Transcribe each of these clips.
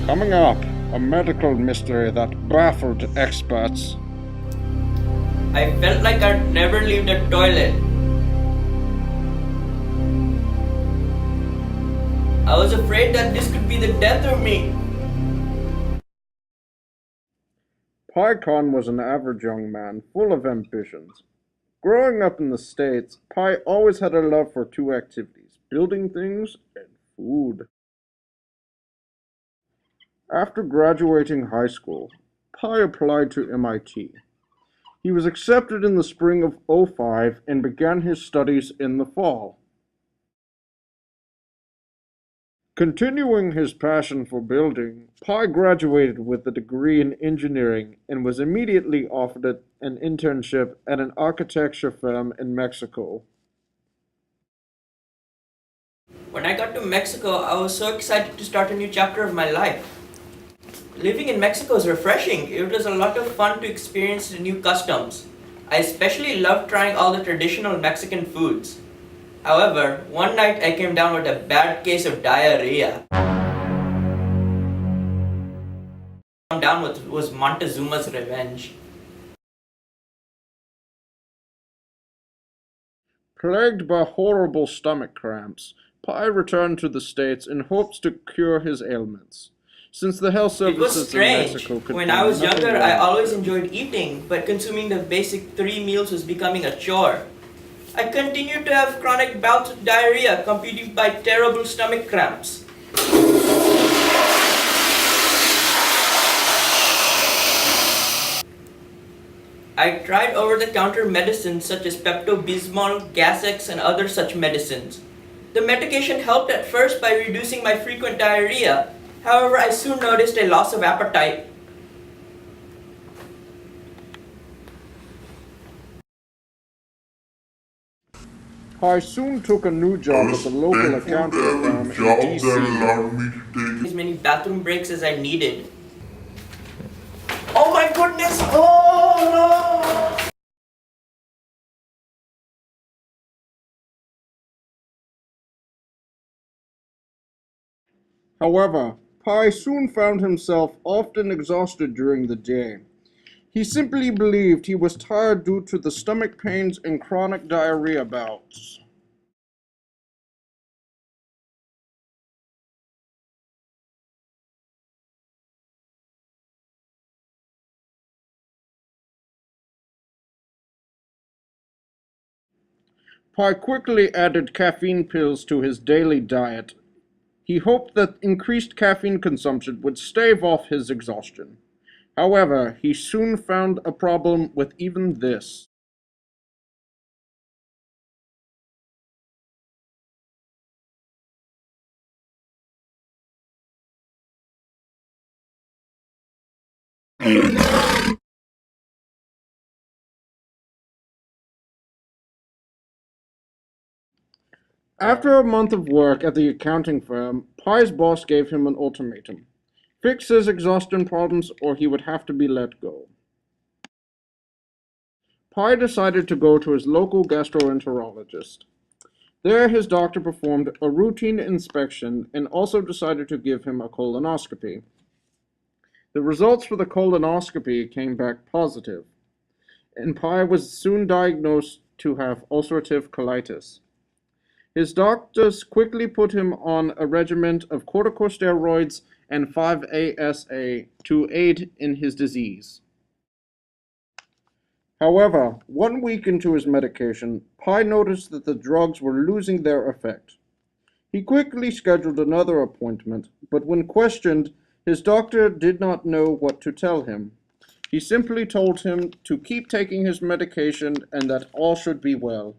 Coming up, a medical mystery that baffled experts. I felt like I'd never leave the toilet. I was afraid that this could be the death of me. Crohn was an average young man, full of ambitions. Growing up in the States, Pi always had a love for two activities, building things and food. After graduating high school, Pi applied to MIT. He was accepted in the spring of '05 and began his studies in the fall. Continuing his passion for building, Pi graduated with a degree in engineering and was immediately offered an internship at an architecture firm in Mexico. When I got to Mexico, I was so excited to start a new chapter of my life. Living in Mexico is refreshing. It was a lot of fun to experience the new customs. I especially loved trying all the traditional Mexican foods. However, one night I came down with a bad case of diarrhea. Down with was Montezuma's revenge. Plagued by horrible stomach cramps, Pi returned to the States in hopes to cure his ailments. Since the health It was services in strange. Mexico could When do I was nothing younger, wrong I with always them. enjoyed eating, but consuming the basic 3 meals was becoming a chore. I continued to have chronic bouts of diarrhea, accompanied by terrible stomach cramps. I tried over-the-counter medicines such as Pepto-Bismol, Gas-X, and other such medicines. The medication helped at first by reducing my frequent diarrhea. However, I soon noticed a loss of appetite. Pi soon took a new job at the local accounting firm in D.C. As many bathroom breaks as I needed. Oh my goodness! Oh no! However, Pi soon found himself often exhausted during the day. He simply believed he was tired due to the stomach pains and chronic diarrhea bouts. Pi quickly added caffeine pills to his daily diet. He hoped that increased caffeine consumption would stave off his exhaustion. However, he soon found a problem with even this. After a month of work at the accounting firm, Pi's boss gave him an ultimatum. Fix his exhaustion problems or he would have to be let go. Pi decided to go to his local gastroenterologist. There his doctor performed a routine inspection and also decided to give him a colonoscopy. The results for the colonoscopy came back positive, and Pi was soon diagnosed to have ulcerative colitis. His doctors quickly put him on a regimen of corticosteroids and 5-ASA to aid in his disease. However, 1 week into his medication, Pi noticed that the drugs were losing their effect. He quickly scheduled another appointment, but when questioned, his doctor did not know what to tell him. He simply told him to keep taking his medication and that all should be well.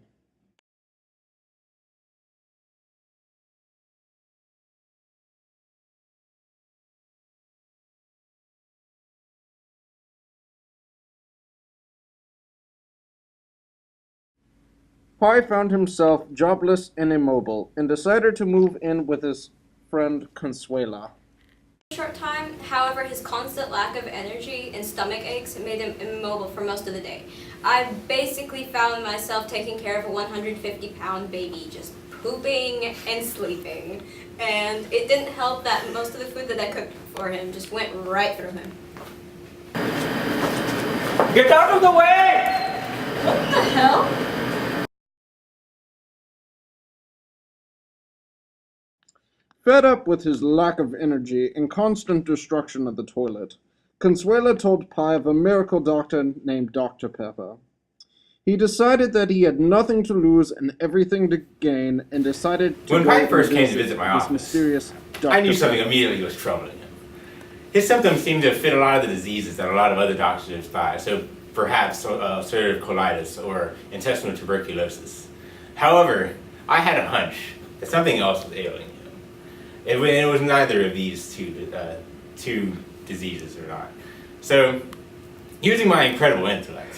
Pi found himself jobless and immobile and decided to move in with his friend Consuela. Short time, however, his constant lack of energy and stomach aches made him immobile for most of the day. I basically found myself taking care of a 150-pound baby, just pooping and sleeping. And it didn't help that most of the food that I cooked for him just went right through him. Get out of the way! What the hell? Fed up with his lack of energy and constant destruction of the toilet, Consuela told Pi of a miracle doctor named Dr. Pepper. He decided that he had nothing to lose and everything to gain, and decided to When go Pi and first came to visit visit my this office, mysterious Dr. I knew something Pepper. immediately was troubling him. His symptoms seemed to fit a lot of the diseases that a lot of other doctors despised, so perhaps ulcerative colitis or intestinal tuberculosis. However, I had a hunch that something else was ailing him. It was neither of these two diseases or not. So, using my incredible intellect,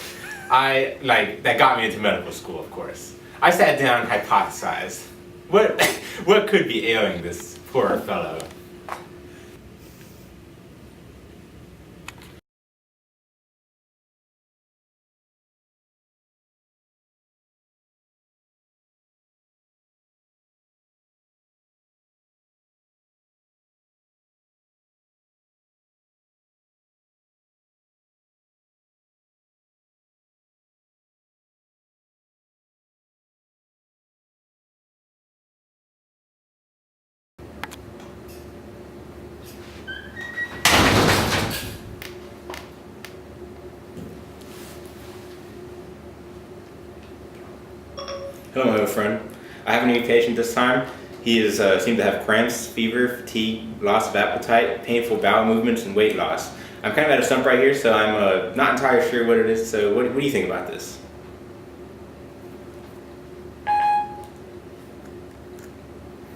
that got me into medical school, of course. I sat down and hypothesized what could be ailing this poor fellow. Hello, friend. I have a new patient this time. He is seemed to have cramps, fever, fatigue, loss of appetite, painful bowel movements, and weight loss. I'm kind of at a stump right here, so I'm not entirely sure what it is. So what do you think about this?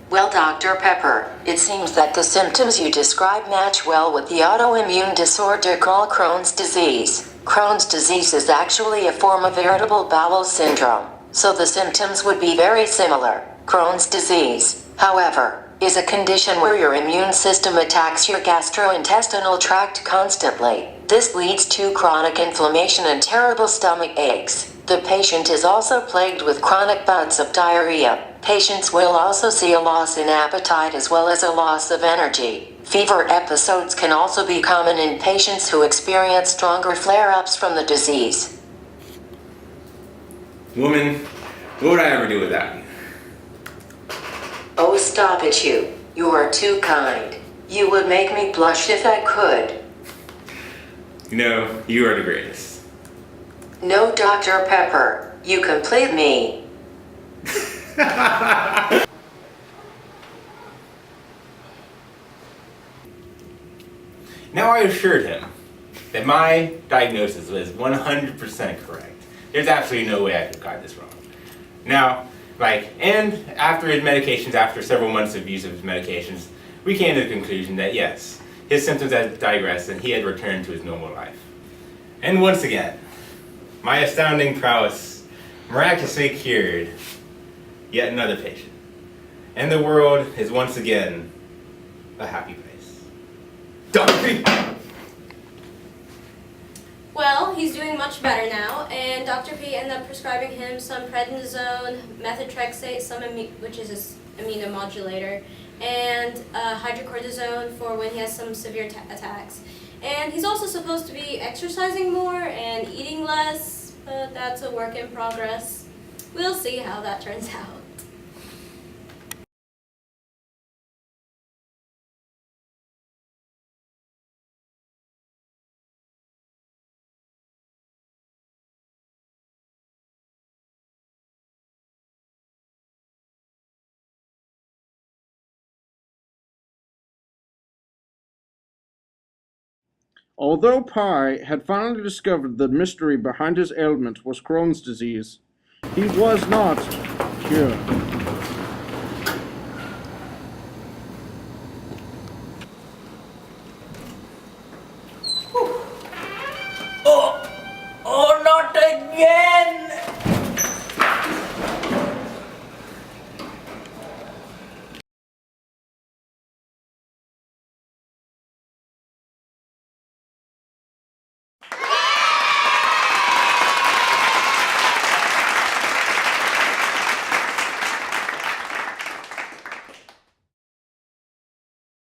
Well, Dr. Pepper, it seems that the symptoms you describe match well with the autoimmune disorder called Crohn's disease. Crohn's disease is actually a form of irritable bowel syndrome, so the symptoms would be very similar. Crohn's disease, however, is a condition where your immune system attacks your gastrointestinal tract constantly. This leads to chronic inflammation and terrible stomach aches. The patient is also plagued with chronic bouts of diarrhea. Patients will also see a loss in appetite as well as a loss of energy. Fever episodes can also be common in patients who experience stronger flare-ups from the disease. Woman, what would I ever do without you? Oh, stop it, you. You are too kind. You would make me blush if I could. You know, you are the greatest. No, Dr. Pepper. You complete me. Now I assured him that my diagnosis was 100% correct. There's absolutely no way I could have got this wrong. Now, and after his medications, after several months of use of his medications, we came to the conclusion that yes, his symptoms had digressed and he had returned to his normal life. And once again, my astounding prowess miraculously cured yet another patient. And the world is once again a happy place. Dr. Well, he's doing much better now, and Dr. P ended up prescribing him some prednisone, methotrexate, which is an immunomodulator, and hydrocortisone for when he has some severe attacks. And he's also supposed to be exercising more and eating less, but that's a work in progress. We'll see how that turns out. Although Pi had finally discovered the mystery behind his ailment was Crohn's disease, he was not cured.